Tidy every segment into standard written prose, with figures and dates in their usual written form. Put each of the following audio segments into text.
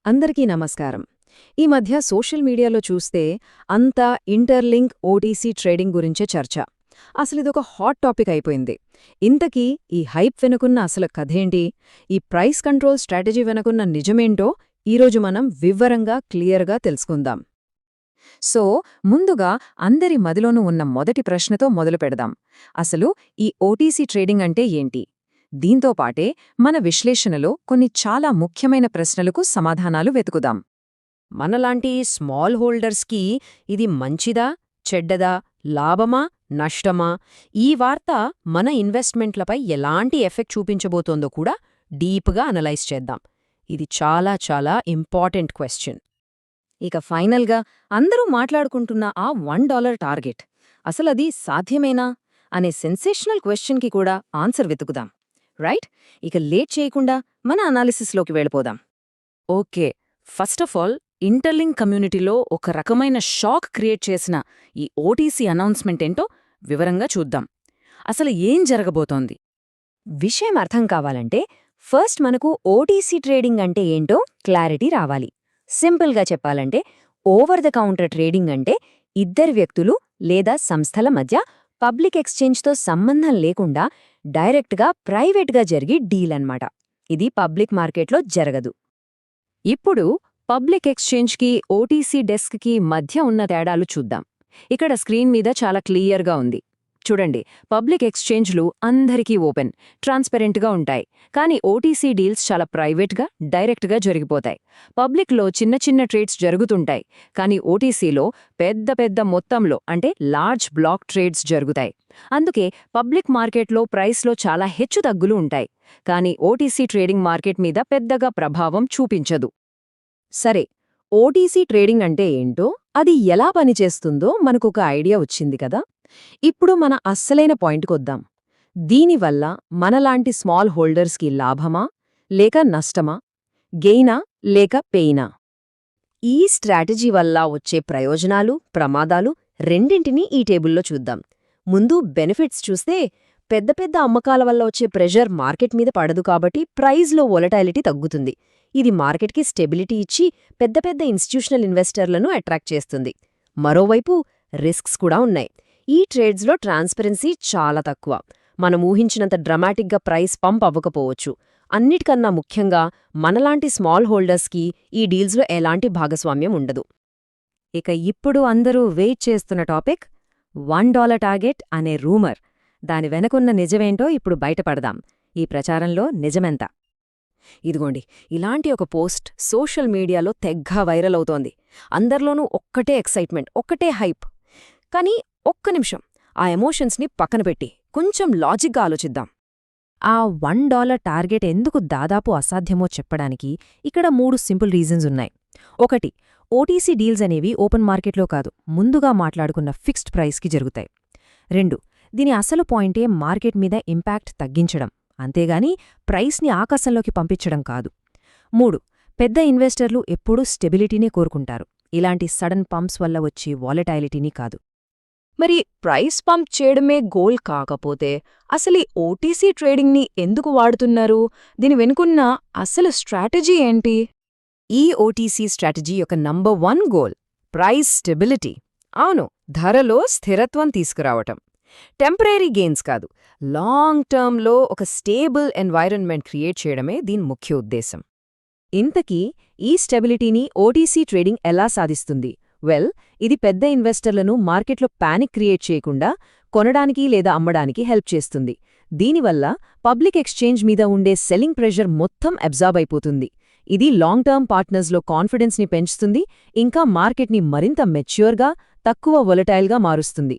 అందరికీ నమస్కారం. ఈ మధ్య సోషల్ మీడియాలో చూస్తే అంతా ఇంటర్లింక్ ఓటీసీ ట్రేడింగ్ గురించే చర్చ. అసలిదొక హాట్ టాపిక్ అయిపోయింది. ఇంతకీ ఈ హైప్ వెనుకున్న అసలు కథేంటి, ఈ ప్రైస్ కంట్రోల్ స్ట్రాటజీ వెనుకున్న నిజమేంటో ఈరోజు మనం వివరంగా క్లియర్గా తెలుసుకుందాం. సో ముందుగా అందరి మదిలోనూ ఉన్న మొదటి ప్రశ్నతో మొదలు పెడదాం. అసలు ఈ ఓటీసీ ట్రేడింగ్ అంటే ఏంటి? దీంతో పాటే మన విశ్లేషణలో కొన్ని చాలా ముఖ్యమైన ప్రశ్నలకు సమాధానాలు వెతుకుదాం. మనలాంటి స్మాల్ హోల్డర్స్కి ఇది మంచిదా, చెడ్డదా, లాభమా, నష్టమా? ఈ వార్త మన ఇన్వెస్ట్మెంట్లపై ఎలాంటి ఎఫెక్ట్ చూపించబోతోందో కూడా డీప్గా అనలైజ్ చేద్దాం. ఇది చాలా చాలా ఇంపార్టెంట్ క్వశ్చన్. ఇక ఫైనల్గా అందరూ మాట్లాడుకుంటున్న ఆ $1 టార్గెట్ అసలది సాధ్యమేనా అనే సెన్సేషనల్ క్వశ్చన్కి కూడా ఆన్సర్ వెతుకుదాం. రైట్, ఇక లేట్ చేయకుండా మన అనాలిసిస్లోకి వెళ్ళిపోదాం. Okay, first of all interlink కమ్యూనిటీలో ఒక రకమైన షాక్ క్రియేట్ చేసిన ఈ ఓటీసీ అనౌన్స్మెంట్ ఏంటో వివరంగా చూద్దాం. అసలు ఏం జరగబోతోంది? విషయం అర్థం కావాలంటే ఫస్ట్ మనకు ఓటీసీ ట్రేడింగ్ అంటే ఏంటో క్లారిటీ రావాలి. సింపుల్గా చెప్పాలంటే ఓవర్ ద కౌంటర్ ట్రేడింగ్ అంటే ఇద్దరు వ్యక్తులు లేదా సంస్థల మధ్య పబ్లిక్ ఎక్స్చేంజ్తో సంబంధం లేకుండా డైరెక్ట్గా ప్రైవేట్గా జరిగే డీల్ అన్నమాట. ఇది పబ్లిక్ మార్కెట్లో జరగదు. ఇప్పుడు పబ్లిక్ ఎక్స్చేంజ్కి ఓటీసీ డెస్క్కి మధ్య ఉన్న తేడాలు చూద్దాం. ఇక్కడ స్క్రీన్ మీద చాలా క్లియర్గా ఉంది. చూడండి, పబ్లిక్ ఎక్స్చేంజ్లు అందరికీ ఓపెన్, ట్రాన్స్పరెంట్గా ఉంటాయి. కానీ ఓటీసీ డీల్స్ చాలా ప్రైవేట్గా, డైరెక్ట్గా జరిగిపోతాయి. పబ్లిక్లో చిన్న చిన్న ట్రేడ్స్ జరుగుతుంటాయి, కానీ ఓటీసీలో పెద్ద పెద్ద మొత్తంలో అంటే లార్జ్ బ్లాక్ ట్రేడ్స్ జరుగుతాయి. అందుకే పబ్లిక్ మార్కెట్లో ప్రైస్లో చాలా హెచ్చుతగ్గులు ఉంటాయి, కానీ ఓటీసీ ట్రేడింగ్ మార్కెట్ మీద పెద్దగా ప్రభావం చూపించదు. సరే, ఓటీసీ ట్రేడింగ్ అంటే ఏంటో, అది ఎలా పనిచేస్తుందో మనకొక ఐడియా వచ్చింది కదా. ఇప్పుడు మన అస్సలైన పాయింట్కొద్దాం. దీనివల్ల మనలాంటి స్మాల్ హోల్డర్స్కి లాభమా లేక నష్టమా, గెయినా లేక పెయినా? ఈ స్ట్రాటజీ వల్ల వచ్చే ప్రయోజనాలు, ప్రమాదాలు రెండింటినీ ఈ టేబుల్లో చూద్దాం. ముందు బెనిఫిట్స్ చూస్తే పెద్ద పెద్ద అమ్మకాల వల్ల వచ్చే ప్రెషర్ మార్కెట్ మీద పడదు, కాబట్టి ప్రైజ్లో వొలటాలిటీ తగ్గుతుంది. ఇది మార్కెట్కి స్టెబిలిటీ ఇచ్చి పెద్ద పెద్ద ఇన్స్టిట్యూషనల్ ఇన్వెస్టర్లను అట్రాక్ట్ చేస్తుంది. మరోవైపు రిస్క్స్ కూడా ఉన్నాయి. ఈ ట్రేడ్స్లో ట్రాన్స్పరెన్సీ చాలా తక్కువ. మనం ఊహించినంత డ్రమాటిక్గా ప్రైస్ పంప్ అవ్వకపోవచ్చు. అన్నిటికన్నా ముఖ్యంగా మనలాంటి స్మాల్ హోల్డర్స్కి ఈ డీల్స్లో ఎలాంటి భాగస్వామ్యం ఉండదు. ఇక ఇప్పుడు అందరూ వెయిట్ చేస్తున్న టాపిక్ $1 టార్గెట్ అనే రూమర్. దాని వెనకున్న నిజమేంటో ఇప్పుడు బయటపడదాం. ఈ ప్రచారంలో నిజమెంత? ఇదిగోండి, ఇలాంటి ఒక పోస్ట్ సోషల్ మీడియాలో తెగ్గా వైరల్ అవుతోంది. అందరిలోనూ ఒక్కటే ఎక్సైట్మెంట్, ఒక్కటే హైప్. కానీ ఒక్క నిమిషం ఆ ఎమోషన్స్ని పక్కన పెట్టి కొంచెం లాజిక్గా ఆలోచిద్దాం. ఆ $1 టార్గెట్ ఎందుకు దాదాపు అసాధ్యమో చెప్పడానికి ఇక్కడ 3 సింపుల్ రీజన్స్ ఉన్నాయి. 1, ఓటీసీ డీల్స్ అనేవి ఓపెన్ మార్కెట్లో కాదు, ముందుగా మాట్లాడుకున్న ఫిక్స్డ్ ప్రైస్కి జరుగుతాయి. 2, దీని అసలు పాయింటే మార్కెట్ మీద ఇంపాక్ట్ తగ్గించడం, అంతేగాని ప్రైస్ని ఆకాశంలోకి పంపించడం కాదు. 3, పెద్ద ఇన్వెస్టర్లు ఎప్పుడూ స్టెబిలిటీనే కోరుకుంటారు, ఇలాంటి సడన్ పంప్స్ వల్ల వచ్చే వాలటైలిటీని కాదు. మరి ప్రైస్ పంప్ చేయడమే గోల్ కాకపోతే అసలు ఈ ఓటీసీ ట్రేడింగ్ని ఎందుకు వాడుతున్నారు? దీని వెనుకున్న అసలు స్ట్రాటజీ ఏంటి? ఈ ఓటీసీ స్ట్రాటజీ యొక్క నంబర్ 1 గోల్ ప్రైస్ స్టెబిలిటీ. అవును, ధరలో స్థిరత్వం తీసుకురావటం. టెంపరరీ గెయిన్స్ కాదు, లాంగ్ టర్మ్లో ఒక స్టేబుల్ ఎన్వైరన్మెంట్ క్రియేట్ చేయడమే దీని ముఖ్య ఉద్దేశం. ఇంతకీ ఈ స్టెబిలిటీని ఓటీసీ ట్రేడింగ్ ఎలా సాధిస్తుంది? వెల్, ఇది పెద్ద ఇన్వెస్టర్లను మార్కెట్లో పానిక్ క్రియేట్ చేయకుండా కొనడానికి లేదా అమ్మడానికి హెల్ప్ చేస్తుంది. దీనివల్ల పబ్లిక్ ఎక్స్చేంజ్ మీద ఉండే సెల్లింగ్ ప్రెషర్ మొత్తం అబ్జార్బ్ అయిపోతుంది. ఇది లాంగ్ టర్మ్ పార్ట్నర్స్లో కాన్ఫిడెన్స్ని పెంచుతుంది, ఇంకా మార్కెట్ని మరింత మెచ్యూర్గా, తక్కువ వొలటైల్గా మారుస్తుంది.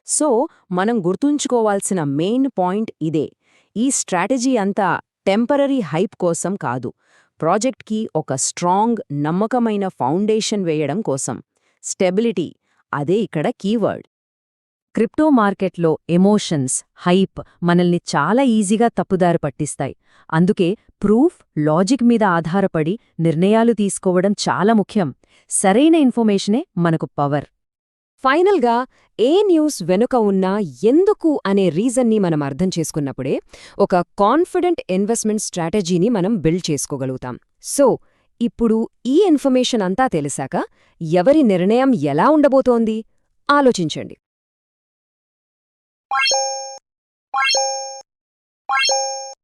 సో మనం గుర్తుంచుకోవాల్సిన మెయిన్ పాయింట్ ఇదే. ఈ స్ట్రాటజీ అంతా టెంపరరీ హైప్ కోసం కాదు, ప్రాజెక్ట్కి ఒక స్ట్రాంగ్, నమ్మకమైన ఫౌండేషన్ వేయడం కోసం. స్టెబిలిటీ, అదే ఇక్కడ కీవర్డ్. క్రిప్టో మార్కెట్లో ఎమోషన్స్, హైప్ మనల్ని చాలా ఈజీగా తప్పుదారి పట్టిస్తాయి. అందుకే ప్రూఫ్, లాజిక్ మీద ఆధారపడి నిర్ణయాలు తీసుకోవడం చాలా ముఖ్యం. సరైన ఇన్ఫర్మేషనే మనకు పవర్. ఫైనల్గా ఏ న్యూస్ వెనుక ఉన్నా ఎందుకు అనే రీజన్ని మనం అర్థం చేసుకున్నప్పుడే ఒక కాన్ఫిడెంట్ ఇన్వెస్ట్మెంట్ స్ట్రాటజీని మనం బిల్డ్ చేసుకోగలుగుతాం. సో ఇప్పుడు ఈ ఇన్ఫర్మేషన్ అంతా తెలిసాక ఎవరి నిర్ణయం ఎలా ఉండబోతోంది ఆలోచించండి.